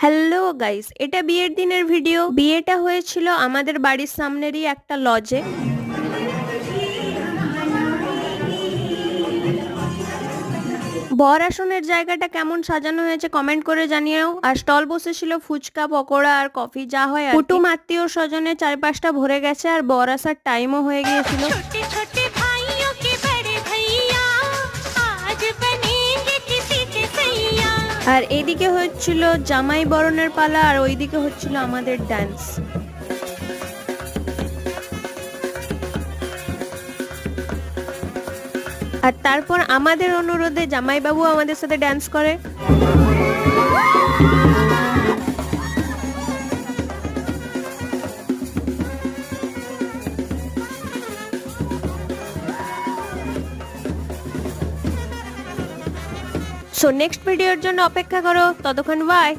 Hello guys, এটা বিয়ের দিনের ভিডিও। বিয়েটা হয়েছিল আমাদের বাড়ির সামনেরই একটা লজে। বর আসনের জায়গাটা কেমন সাজানো হয়েছে কমেন্ট করে জানিও। আর স্টল বসেছিল ফুচকা, পকোড়া আর কফি, যা হয় আর কুটুম আত্মীয় স্বজনের চারপাশটা ভরে গেছে আর বর আসার টাইমও হয়ে গিয়েছিল। আর এইদিকে হচ্ছিল জামাই বরণের পালা আর ওইদিকে হচ্ছিল আমাদের ডান্স। আর তারপর আমাদের অনুরোধে জামাইবাবু আমাদের সাথে ডান্স করে। সো নেক্সট ভিডিওর জন্য অপেক্ষা করো, ততক্ষণ বাই।